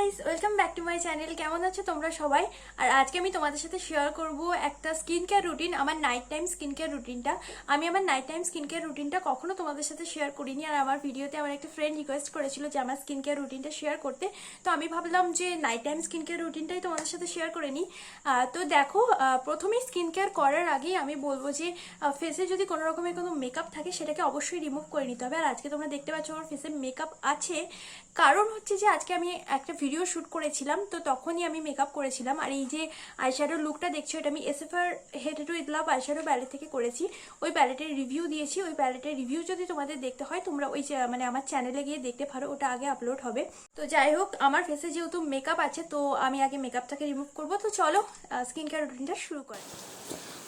Guys, welcome back to my channel. কেমন আছো তোমরা সবাই? আর আজকে আমি তোমাদের সাথে শেয়ার করব একটা স্কিন কেয়ার রুটিন, আমার নাইট টাইম স্কিন কেয়ার রুটিনটা। আমি আমার নাইট টাইম স্কিন কেয়ার রুটিনটা কখনো তোমাদের সাথে শেয়ার করিনি। আর আমার ভিডিওতে আমার একটা ফ্রেন্ড রিকোয়েস্ট করেছিল যে আমার স্কিন কেয়ার রুটিনটা শেয়ার করতে, তো আমি ভাবলাম যে নাইট টাইম স্কিন কেয়ার রুটিনটাই তোমাদের সাথে শেয়ার করে নিই। তো দেখো, প্রথমেই স্কিন কেয়ার করার আগেই আমি বলবো যে ফেসে যদি কোনো রকমের কোনো মেকআপ থাকে সেটাকে অবশ্যই রিমুভ করে নিতে হবে। আর আজকে তোমরা দেখতে পাচ্ছ আমার ফেসে মেকআপ আছে, কারণ হচ্ছে যে আজকে আমি একটা ভিডিও শ্যুট করেছিলাম, তো তখনই আমি মেকআপ করেছিলাম। আর এই যে আইশ্যাডোর লুকটা দেখছো, এটা আমি SFR headed with love eyeshadow palette থেকে করেছি। ওই প্যালেটের রিভিউ দিয়েছি। ওই প্যালেটের রিভিউ যদি তোমাদের দেখতে হয় তোমরা ওই মানে আমার চ্যানেলে গিয়ে দেখতে পারো, ওটা আগে আপলোড হবে। তো যাই হোক, আমার ফেসে যেহেতু মেকআপ আছে তো আমি আগে মেকআপটাকে রিমুভ করবো। তো চলো স্কিন কেয়ার রুটিনটা শুরু করি।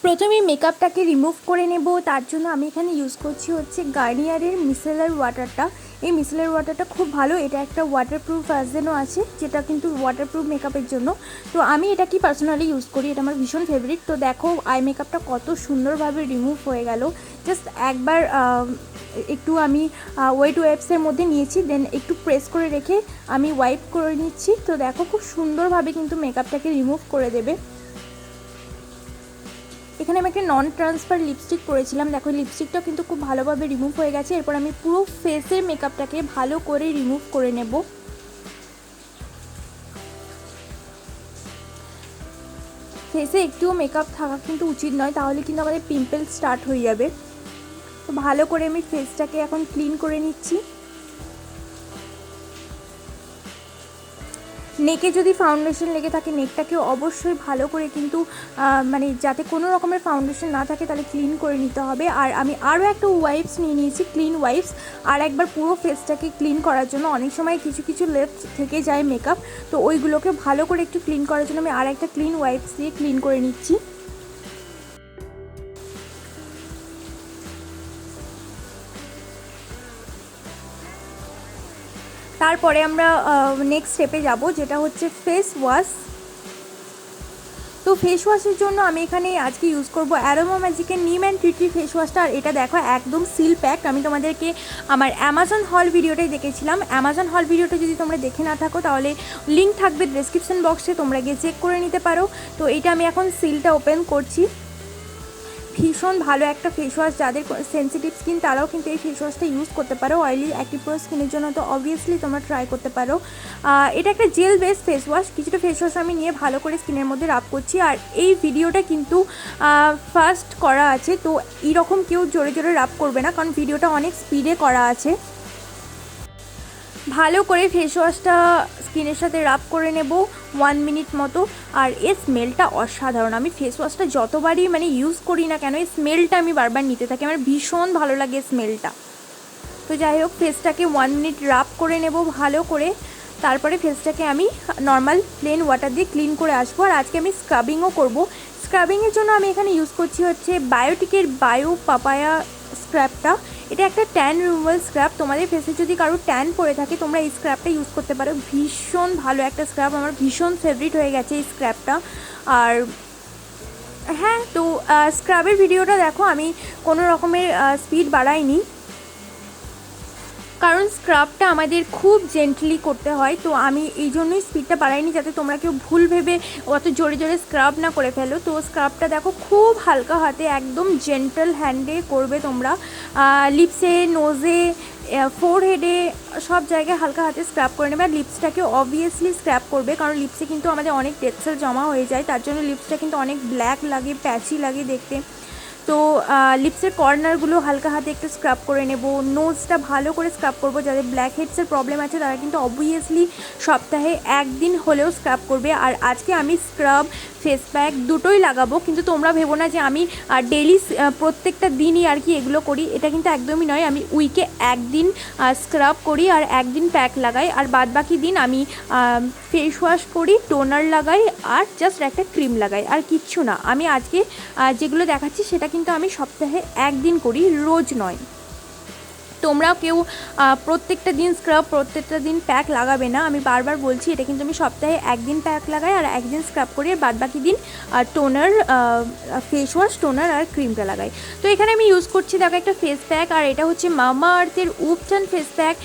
প্রথমেই মেকআপটাকে রিমুভ করে নেব। তার জন্য আমি এখানে ইউজ করছি হচ্ছে গার্নিয়ারের মিসেলার ওয়াটারটা। এই মিসেলার ওয়াটারটা খুব ভালো, এটা একটা ওয়াটারপ্রুফ ভার্জনও আছে যেটা কিন্তু ওয়াটারপ্রুফ মেকআপের জন্য। তো আমি এটা কি পার্সোনালি ইউজ করি, এটা আমার ভীষণ ফেভারিট। তো দেখো আই মেকআপটা কত সুন্দরভাবে রিমুভ হয়ে গেল। জাস্ট একবার একটু আমি ওয়েট ওয়েবসের মধ্যে নিয়েছি, দেন একটু প্রেস করে রেখে আমি ওয়াইপ করে নিচ্ছি। তো দেখো খুব সুন্দরভাবে কিন্তু মেকআপটাকে রিমুভ করে দেবে। এখানে আমি একটা নন ট্রান্সফার লিপস্টিক পরেছিলাম, দেখো লিপস্টিকটাও কিন্তু খুব ভালোভাবে রিমুভ হয়ে গেছে। এরপর আমি পুরো ফেসের মেকআপটাকে ভালো করে রিমুভ করে নেব। ফেসে একটুও মেকআপ থাকা কিন্তু উচিত নয়, তাহলে কিন্তু আমাদের পিম্পল স্টার্ট হয়ে যাবে। তো ভালো করে আমি ফেসটাকে এখন ক্লিন করে নিচ্ছি। নেকে যদি ফাউন্ডেশন লেগে থাকে নেকটাকে অবশ্যই ভালো করে কিন্তু মানে যাতে কোনো রকমের ফাউন্ডেশন না থাকে তাহলে ক্লিন করে নিতে হবে। আর আমি আরও একটা ওয়াইপস নিয়ে নিয়েছি, ক্লিন ওয়াইপস। আর একবার পুরো ফেসটাকে ক্লিন করার জন্য অনেক সময় কিছু কিছু লেফট থেকে যায় মেকআপ, তো ওইগুলোকে ভালো করে একটু ক্লিন করার জন্য আমি আর একটা ক্লিন ওয়াইপস দিয়ে ক্লিন করে নিচ্ছি। তারপরে আমরা নেক্সট স্টেপে যাব, যেটা হচ্ছে ফেস ওয়াশ। তো ফেস ওয়াশের জন্য আমি এখানে আজকে ইউজ করব অ্যারোমা ম্যাজিকের নিম অ্যান্ড ট্রিটি ফেস ওয়াশটা। আর এটা দেখো একদম সিল প্যাক। আমি তোমাদেরকে আমার অ্যামাজন হল ভিডিওটাই দেখেছিলাম। অ্যামাজন হল ভিডিওটা যদি তোমরা দেখে না থাকো তাহলে লিঙ্ক থাকবে ডেসক্রিপশন বক্সে, তোমরা গিয়ে চেক করে নিতে পারো। তো এটা আমি এখন সিলটা ওপেন করছি। ভীষণ ভালো একটা ফেস ওয়াশ, যাদের সেন্সিটিভ স্কিন তারাও কিন্তু এই ফেস ওয়াশটা ইউজ করতে পারো। অয়েলি অ্যাক্টিভ প্রো স্কিনের জন্য তো অবভিয়াসলি তোমরা ট্রাই করতে পারো। এটা একটা জেল বেস ফেস ওয়াশ। কিছুটা ফেস ওয়াশ আমি নিয়ে ভালো করে স্কিনের মধ্যে রাব করছি। আর এই ভিডিওটা কিন্তু ফাস্ট করা আছে, তো এইরকম কেউ জোরে জোরে রাব করবে না, কারণ ভিডিওটা অনেক স্পিডে করা আছে। ভালো করে ফেস ওয়াশটা স্কিনের সাথে রাব করে নেব 1 মিনিট মতো। আর এর স্মেলটা অসাধারণ। আমি ফেস ওয়াশটা যতবারই মানে ইউজ করি না কেন এই স্মেলটা আমি বারবার নিতে থাকি, আমার ভীষণ ভালো লাগে স্মেলটা। তো যাই হোক, ফেসটাকে 1 মিনিট রাব করে নেব ভালো করে। তারপরে ফেসটাকে আমি নর্মাল প্লেন ওয়াটার দিয়ে ক্লিন করে আসবো। আর আজকে আমি স্ক্রাবিংও করব। স্ক্রাবিংয়ের জন্য আমি এখানে ইউজ করছি হচ্ছে বায়োটিকের বায়ো পাপায়া স্ক্রাবটা। এটা একটা ট্যান রিমুভাল স্ক্রাব। তোমাদের ফেসে যদি কারো ট্যান পড়ে থাকে তোমরা এই স্ক্রাবটা ইউজ করতে পারো। ভীষণ ভালো একটা স্ক্রাব, আমার ভীষণ ফেভারিট হয়ে গেছে এই স্ক্রাবটা। আর হ্যাঁ, তো স্ক্রাবের ভিডিওটা দেখো আমি কোনো রকমের স্পিড বাড়াইনি, কারণ স্ক্রাবটা আমাদের খুব জেন্টলি করতে হয়। তো আমি এই জন্যই স্পিডটা বাড়াইনি, যাতে তোমরা কেউ ভুল ভেবে অত জোরে জোরে স্ক্রাব না করে ফেলো। তো স্ক্রাবটা দেখো খুব হালকা হাতে একদম জেন্টল হ্যান্ডে করবে তোমরা। লিপসে, নোজে, ফোরহেডে সব জায়গায় হালকা হাতে স্ক্রাব করে নেবে। আর লিপসটাকে অবভিয়াসলি স্ক্রাব করবে, কারণ লিপসে কিন্তু আমাদের অনেক ডেড সেল জমা হয়ে যায়, তার জন্য লিপসটা কিন্তু অনেক ব্ল্যাক লাগে, প্যাচি লাগে দেখতে। তো লিপসের কর্নারগুলো হালকা হাতে একটু স্ক্রাব করে নেব। নোজটা ভালো করে স্ক্রাব করব। যাদের ব্ল্যাক হেডসের প্রবলেম আছে তারা কিন্তু অবভিয়াসলি সপ্তাহে একদিন হলেও স্ক্রাব করবে। আর আজকে আমি স্ক্রাব ফেস প্যাক দুটোই লাগাবো, কিন্তু তোমরা ভেবো না যে আমি ডেইলি প্রত্যেকটা দিনই আর কি এগুলো করি, এটা কিন্তু একদমই নয়। আমি উইকে একদিন স্ক্রাব করি আর একদিন প্যাক লাগাই, আর বাদ বাকি দিন আমি ফেস ওয়াশ করি, টোনার লাগাই আর জাস্ট একটা ক্রিম লাগাই, আর কিচ্ছু না। আমি আজকে যেগুলো দেখাচ্ছি সেটা কিন্তু আমি সপ্তাহে একদিন করি, রোজ নয়। তোমরাও কেউ প্রত্যেকটা দিন স্ক্রাব প্রত্যেকটা দিন প্যাক লাগাবে না। আমি বারবার বলছি, এটা কিন্তু আমি সপ্তাহে একদিন প্যাক লাগাই আর একদিন স্ক্রাব করি, আর বাদবাকি দিন টোনার, ফেস ওয়াশ, টোনার আর ক্রিমটা লাগাই। তো এখানে আমি ইউজ করছি দেখো একটা ফেস প্যাক, আর এটা হচ্ছে মামা আর্থের উপটান ফেস প্যাক।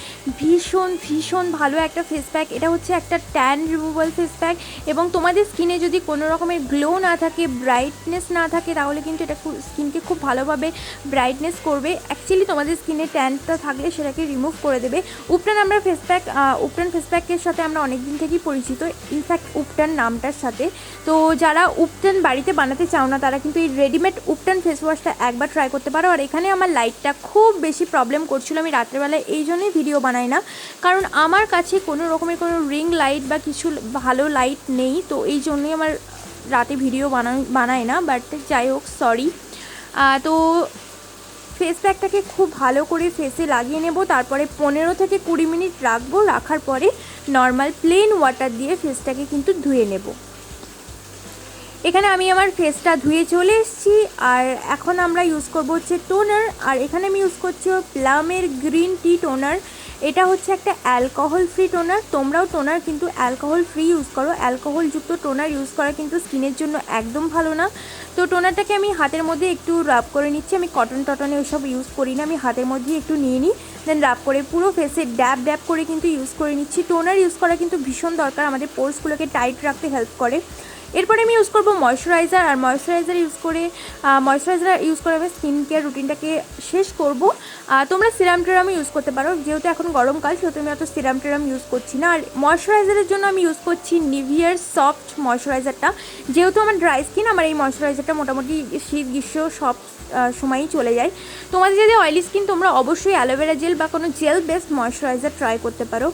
ভীষণ ভীষণ ভালো একটা ফেস প্যাক। এটা হচ্ছে একটা ট্যান রিমুভাল ফেস প্যাক, এবং তোমাদের স্কিনে যদি কোনো রকমের গ্লো না থাকে, ব্রাইটনেস না থাকে, তাহলে কিন্তু এটা স্কিনকে খুব ভালোভাবে ব্রাইটনেস করবে। অ্যাকচুয়ালি তোমাদের স্কিনে ট্যানটা থাকলে সেটাকে রিমুভ করে দেবে। উপটান আমরা ফেস প্যাক, উপটান ফেস প্যাকের সাথে আমরা অনেক দিন থেকেই পরিচিত, ইনফ্যাক্ট উপটান নামটার সাথে। তো যারা উপটান বাড়িতে বানাতে চাও না, তারা কিন্তু এই রেডিমেড উপটান ফেস ওয়াশটা একবার ট্রাই করতে পারো। আর এখানে আমার লাইটটা খুব বেশি প্রবলেম করছিল, আমি রাত্রেবেলায় এই জন্যই ভিডিও বানাই না, কারণ আমার কাছে কোনো রকমের কোনো রিং লাইট বা কিছু ভালো লাইট নেই, তো এই জন্যই আমার রাতে ভিডিও বানাই না। বাট যাই হোক, সরি। তো ফেস প্যাকটাকে খুব ভালো করে ফেসে লাগিয়ে নেব, তারপরে 15 থেকে 20 মিনিট রাখবো। রাখার পরে নর্মাল প্লেন ওয়াটার দিয়ে ফেসটাকে কিন্তু ধুয়ে নেব। এখানে আমি আমার ফেসটা ধুয়ে চলে এসেছি, আর এখন আমরা ইউজ করব হচ্ছে টোনার। আর এখানে আমি ইউজ করছি প্লামের গ্রিন টি টোনার। এটা হচ্ছে একটা অ্যালকোহল ফ্রি টোনার। তোমরাও টোনার কিন্তু অ্যালকোহল ফ্রি ইউজ করো। অ্যালকোহলযুক্ত টোনার ইউজ করা কিন্তু স্কিনের জন্য একদম ভালো না। তো টোনারটাকে আমি হাতের মধ্যে একটু রাব করে নিচ্ছি। আমি কটন টটনে ওইসব ইউজ করি না, আমি হাতের মধ্যে একটু নিয়ে নিই, দেন রাব করে পুরো ফেসে ড্যাব ড্যাব করে কিন্তু ইউজ করে নিচ্ছি। টোনার ইউজ করা কিন্তু ভীষণ দরকার, আমাদের পোর্সগুলোকে টাইট রাখতে হেল্প করে। এরপরে আমি ইউজ করবো ময়শ্চারাইজার, আর ময়শ্চারাইজার ইউজ করে আমি স্কিন কেয়ার রুটিনটাকে শেষ করব। তোমরা সিরাম টেরাম ইউজ করতে পারো, যেহেতু এখন গরমকাল সেহেতু আমি অত সিরাম টেরাম ইউজ করছি না। আর ময়শ্চারাইজারের জন্য আমি ইউজ করছি নিভিয়ার সফট ময়শ্চারাইজারটা। যেহেতু আমার ড্রাই স্কিন, আমার এই ময়শ্চারাইজারটা মোটামুটি শীত গ্রীষ্ম সব সময়ই চলে যায়। তোমাদের যদি অয়েলি স্কিন, তোমরা অবশ্যই অ্যালোভেরা জেল বা কোনো জেল বেসড ময়শ্চারাইজার ট্রাই করতে পারো,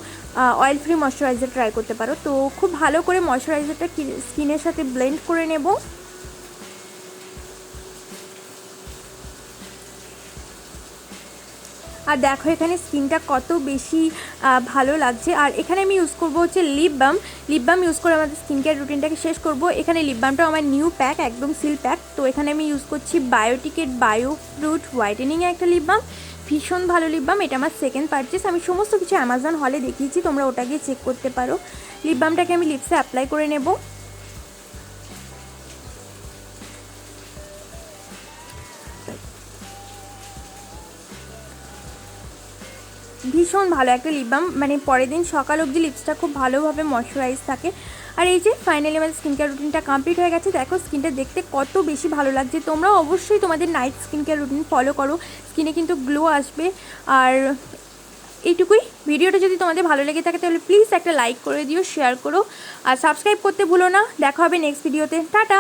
অয়েল ফ্রি ময়শ্চারাইজার ট্রাই করতে পারো। তো খুব ভালো করে ময়শ্চারাইজারটা স্কিনের সাথে ব্লেন্ড করে নেব। আর দেখো এখানে স্কিনটা কত বেশি ভালো লাগছে। আর এখানে আমি ইউজ করবো হচ্ছে লিপ বাম ইউজ করে আমাদের স্কিন কেয়ার রুটিনটাকে শেষ করব। এখানে লিপ বামটা আমার নিউ প্যাক, একদম সিল প্যাক। তো এখানে আমি ইউজ করছি বায়োটিকের বায়ো ফ্রুট হোয়াইটেনিং একটা লিপ বাম। ভীষণ ভালো লিপ বাম, এটা আমার সেকেন্ড পারচেস। আমি সমস্ত কিছু অ্যামাজন হলে দেখিয়েছি, তোমরা ওটা গিয়ে চেক করতে পারো। লিপ বামটাকে আমি লিপসে অ্যাপ্লাই করে নেব। ভীষণ ভালো একটা লিপ বাম, মানে পরের দিন সকাল অবধি লিপসটা খুব ভালোভাবে ময়শ্চারাইজ থাকে। আর এই যে ফাইনালি আমাদের স্কিন কেয়ার রুটিনটা কমপ্লিট হয়ে গেছে। দেখো স্কিনটা দেখতে কত বেশি ভালো লাগছে। তোমরা অবশ্যই তোমাদের night skin care routine follow করো, স্কিনে কিন্তু গ্লো আসবে। আর এইটুকুই। ভিডিওটা যদি তোমাদের ভালো লেগে থাকে তাহলে প্লিজ একটা লাইক করে দিও, শেয়ার করো, আর সাবস্ক্রাইব করতে ভুলো না। দেখা হবে নেক্সট ভিডিওতে। টাটা।